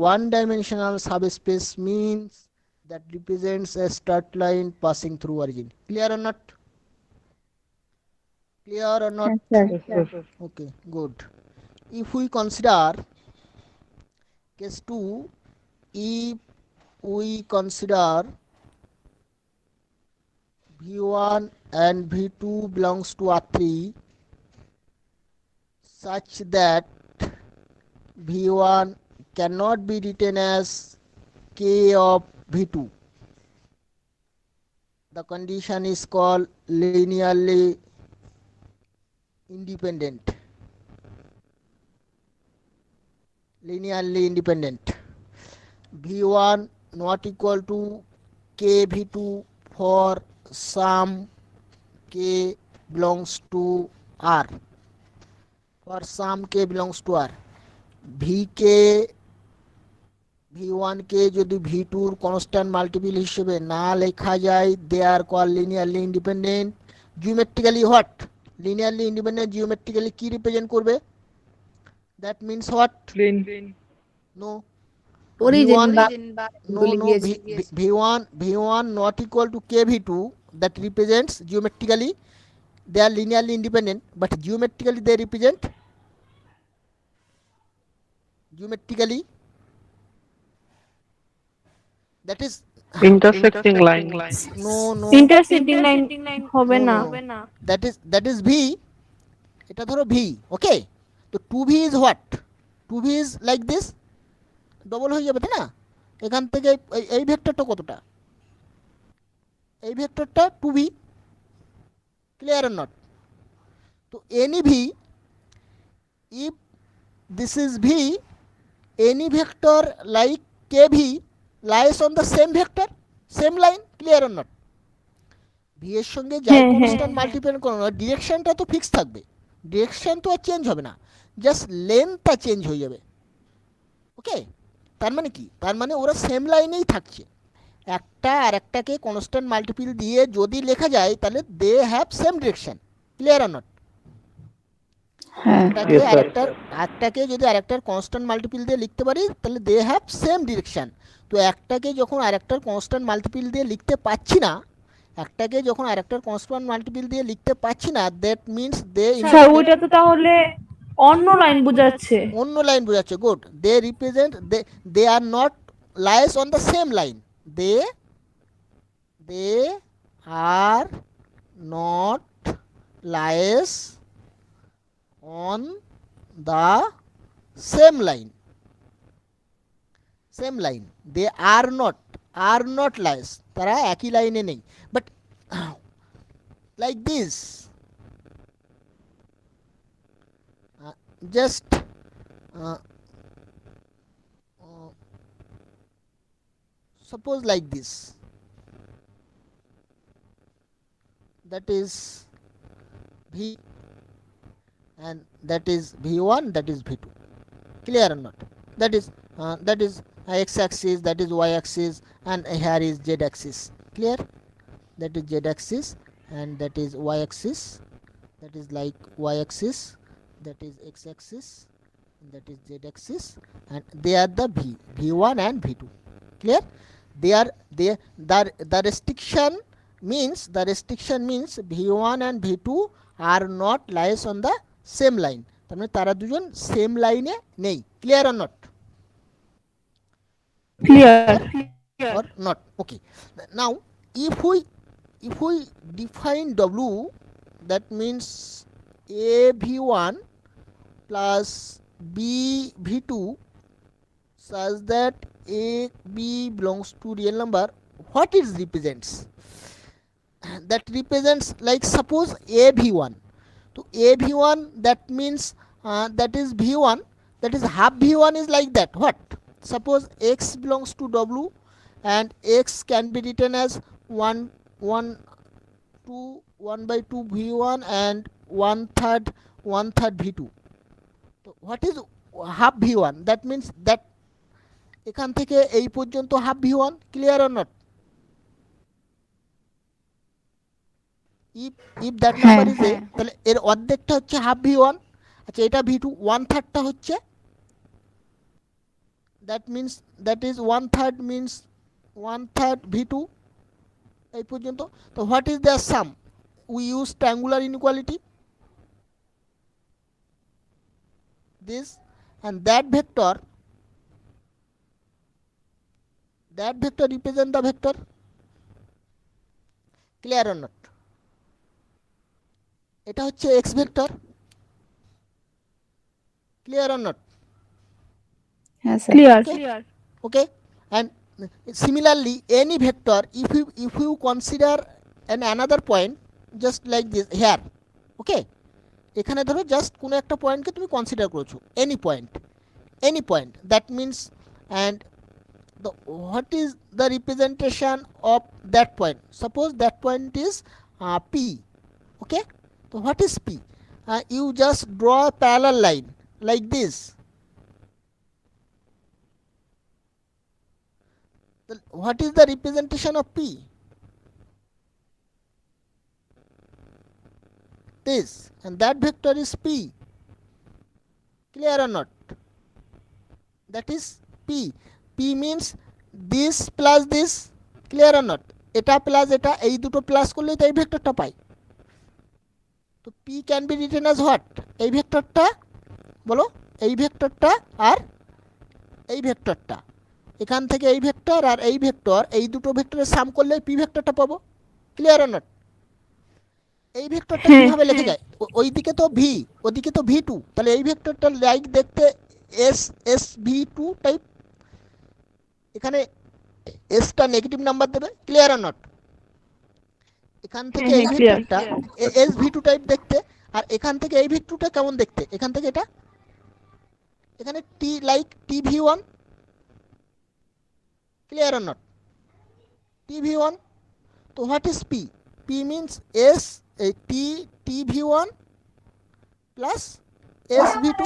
one dimensional subspace means that represents a straight line passing through origin. Clear or not? Clear or not? Yes, sir. Okay, good. If we consider case 2, if we consider V1 and V2 belongs to R3 such that V1 cannot be written as K of V2, the condition is called linearly independent. Linearly independent. V1 not equal to K V2 for some K belongs to R. For some K belongs to R. VK V1 কে যদি V2 এর constant multiple হিসেবে না লেখা যায়, they are call linearly independent. Geometrically what? Linearly independent geometrically কি represent করবে? That means what? No origin no V1 not equal to KV2, that represents geometrically they are linearly independent, but geometrically they represent geometrically that is Intersecting lines. no intersecting line হবে না that is V, এটা ধরো V, ওকে? তো 2V is what? 2V is like this, double হয়ে যাবে তাই না? এখান থেকে এই ভেক্টরটা কতটা? এই ভেক্টরটা 2V। Clear or not? তো any V, if this is V, any vector like KV lies on the same vector, same line. Clear or not? V এর সঙ্গে যাই কনস্ট্যান্ট মাল্টিপ্লাই করো না, ডিরেকশনটা তো ফিক্স থাকবে, ডিরেকশন তো আর চেঞ্জ হবে না, জাস্ট লেন্থটা চেঞ্জ হয়ে যাবে। ওকে, তার মানে কি? তার মানে ওরা সেম লাইনেই থাকছে। একটা আর একটাকে কনস্ট্যান্ট মাল্টিপল দিয়ে যদি লেখা যায় তাহলে they have same direction. Clear or not? একটাকে যদি আরেকটার কনস্ট্যান্ট মাল্টিপল দিয়ে লিখতে পারি তাহলে দে হ্যাভ সেম ডিরেকশন। তো একটাকে যখন আরেকটার কনস্ট্যান্ট মাল্টিপল দিয়ে লিখতে পাচ্ছি না, দ্যাট মিনস দে স্যার ওইটা তো তাহলে অন্য লাইন বোঝাচ্ছে। অন্য লাইন বোঝাচ্ছে, good. They represent, they are not lies on the same line, they are not lies on the same line, they are not lies, তারা একই লাইনে নেই, but like this, just suppose like this, that is V and that is V1, that is V2, clear or not? That is x axis, that is y axis, and here is z axis, clear? That is z axis and that is y axis, that is like y axis, that is x axis, that is z axis, and they are the V1 and V2, clear? The restriction means V1 and V2 are not lies on the same line, তার মানে তারা দুজন same লাইনে নেই, clear or not? Clear. Or not? Okay, now if we define W, that means a V1 plus b V2 such that a b belongs to real number, what it represents? That represents, like suppose a V1, so a V1, that means that is V1, that is half V1 is like that. What? Suppose x belongs to W and x can be written as 1/2 V1 and 1/3 V2. So what is half V1? That means that এখান থেকে এই পর্যন্ত half V1, clear or not? if that number is a, তাহলে এর অর্ধেকটা হচ্ছে half V1, আচ্ছা এটা V2, 1/3টা হচ্ছে, that means that is 1/3 means 1/3 V2 এই পর্যন্ত। তো what is their sum? We use triangular inequality, this and that vector represent the vector, clear or not? এটা হচ্ছে x vector, clear or not? Yes, sir. Clear. Okay, and similarly any vector, if you consider another point just like this here, okay, এখানে ধরো just কোনো একটা পয়েন্টকে তুমি consider করেছো, any point, that means, and what is the representation of that point? Suppose that point is P, okay, so what is P? You just draw a parallel line like this. What is the representation of P? This, and that vector is P, clear or not? That is P. P means this plus this, clear or not? এটা plus এটা, এই দুটো plus করলে তো এই ভেক্টরটা পাই। তো P can be written as what? এই ভেক্টরটা বলো, এই ভেক্টরটা আর এই ভেক্টরটা, এখান থেকে এই ভেক্টর আর এই ভেক্টর, এই দুটো ভেক্টরের সাম করলে P ভেক্টরটা পাবো, ক্লিয়ার অর নট? এই ভেক্টরটা কিভাবে লেখা যায়? ওইদিকে তো V, ওদিকে তো V2, তাহলে এই ভেক্টরটা লাইক দেখতে S V2 টাইপ, এখানে S টা নেগেটিভ নাম্বার দেবে, ক্লিয়ার অর নট? এখান থেকে এই ভেক্টরটা S V2 টাইপ দেখতে, আর এখান থেকে এই ভেক্টরটা কেমন দেখতে? এখান থেকে এটা, এখানে T like T V1, clear or not? T V1, so what is P? P means S T V1 plus S V2,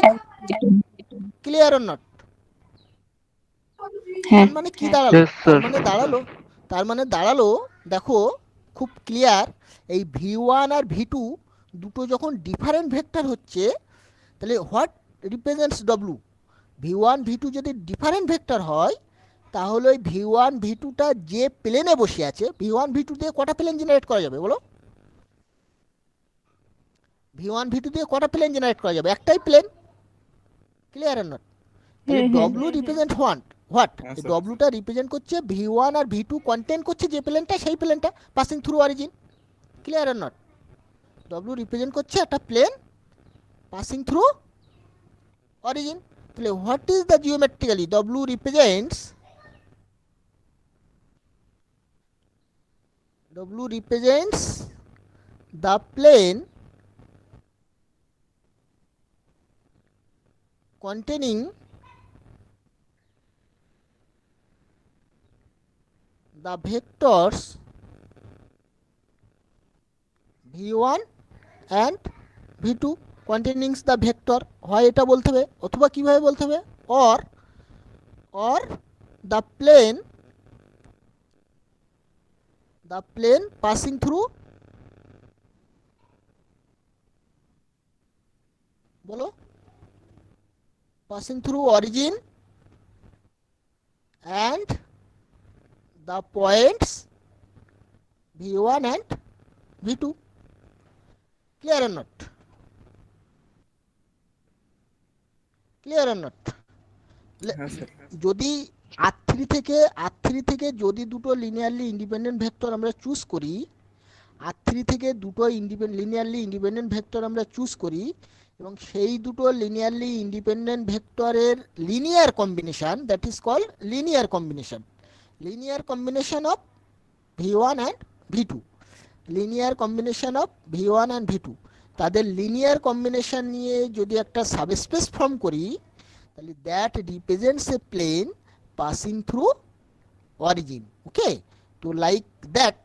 clear or not? তার মানে কি দাঁড়ালো? Yes, sir. তার মানে দাঁড়ালো দেখো খুব ক্লিয়ার, এই V1 আর V2 দুটো যখন ডিফারেন্ট ভেক্টর হচ্ছে, তাহলে what represents W? V1 V2 যদি ডিফারেন্ট ভেক্টর হয়, তাহলে ওই V1 V2টা যে প্লেনে বসে আছে, V1 V2 দিয়ে কটা প্লেন জেনারেট করা যাবে বলো? V1 V2 দিয়ে কটা প্লেন জেনারেট করা যাবে? একটাই প্লেন, ক্লিয়ার আর নট? তাহলে ডব্লিউ রিপ্রেজেন্ট হোয়াট ডব্লিউটা রিপ্রেজেন্ট করছে V1 আর V2 কন্টেন্ট করছে যে প্লেনটা, সেই প্লেনটা passing through origin. Clear or not? W represent করছে একটা প্লেন পাসিং থ্রু অরিজিন। তাহলে what is the geometrically W represents the plane containing the vectors v1 and v2 containing the vector, হয় এটা বলতে হবে অথবা কিভাবে বলতে হবে, or the plane passing through, বলো, passing through origin and the points v1 and v2. Clear or not? Clear or not? যদি R3 থেকে যদি দুটো লিনিয়ারলি ইন্ডিপেন্ডেন্ট ভেক্টর আমরা চুজ করি, R3 থেকে দুটো লিনিয়ারলি ইন্ডিপেন্ডেন্ট ভেক্টর আমরা চুজ করি এবং সেই দুটো লিনিয়ারলি ইন্ডিপেন্ডেন্ট ভেক্টরের linear combination, that is called linear combination of v1 and v2, তাদের লিনিয়ার কম্বিনেশন নিয়ে যদি একটা সাবস্পেস ফর্ম করি, তাহলে that represents a plane passing through origin. Okay, so like that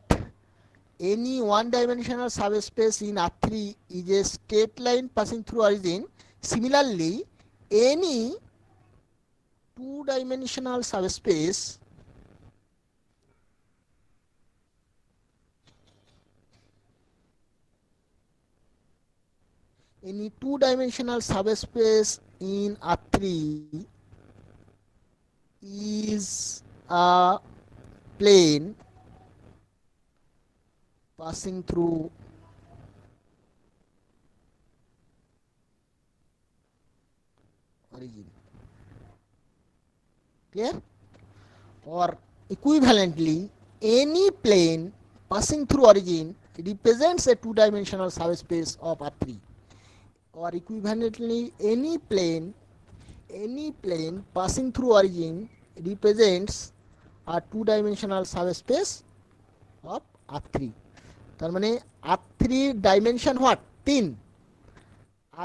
any one-dimensional subspace in R3 is a straight line passing through origin. Similarly, any two-dimensional subspace in R3 is a plane passing through origin. Clear? Or equivalently, any plane passing through origin represents a two-dimensional subspace of R3. Or equivalently, any plane passing through origin represents a two-dimensional subspace of R3. তার মানে R3 dimension what? 3।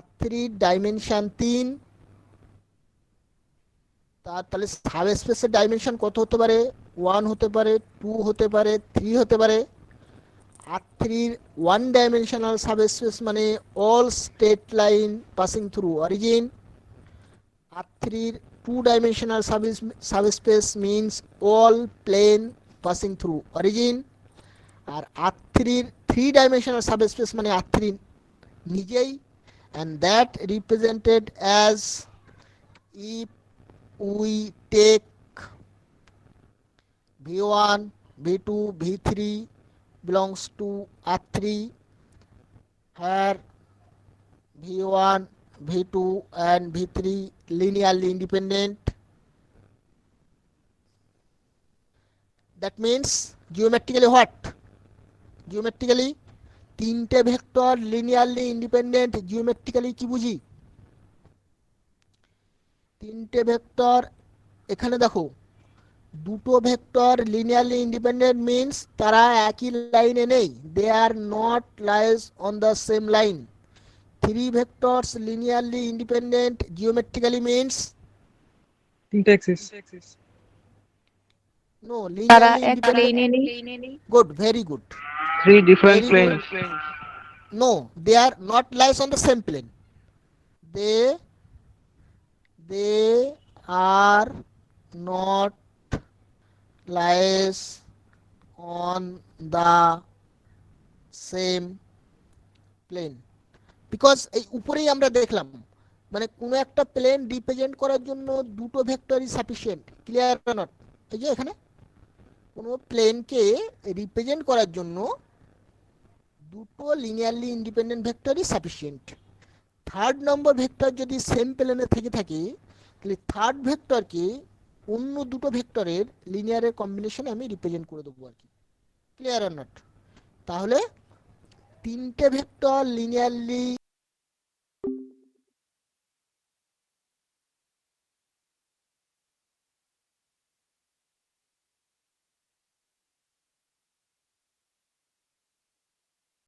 R3 dimension 3। তাহলে সাবস্পেসের dimension কত হতে পারে? 1 হতে পারে, 2 হতে পারে, 3 হতে পারে। R3 ওয়ান ডাইমেনশনাল সাবস্পেস মানে all straight line passing through origin. R3 two-dimensional subspace means all plane passing through origin. আর R3 three-dimensional subspace মানে R3 নিজেই, and that represented as if we take V1, V2, V3 belongs to R3, where V1, V2 and V3 linearly independent. That means geometrically what? Geometrically তিনটে vector linearly independent. Geometrically কি বুঝি? তিনটে vector, এখানে দেখো দুটো vector linearly independent means তারা একই লাইনে নেই, they are not lies on the same line. Three vectors linearly independent geometrically means তিনটা axis no তারা linearly এক independent. প্লেনে নেই। Good, very good. three different Very planes good. No, they are not lies on the same plane. They are not lies on the same plane. Because এই উপরেই আমরা দেখলাম মানে কোনো একটা প্লেন রিপ্রেজেন্ট করার জন্য দুটো ভেক্টরই সাফিসিয়েন্ট। Clear or not? এই যে এখানে কোনো প্লেনকে রিপ্রেজেন্ট করার জন্য দুটো লিনিয়ারলি ইন্ডিপেন্ডেন্ট ভেক্টরই সাফিসিয়েন্ট। থার্ড নম্বর ভেক্টর যদি সেম প্লেনে থেকে থাকে তাহলে থার্ড ভেক্টরকে অন্য দুটো ভেক্টরের লিনিয়ারের কম্বিনেশনে আমি রিপ্রেজেন্ট করে দেবো আর কি। Clear or not? তাহলে তিনটে ভেক্টর লিনিয়ারলি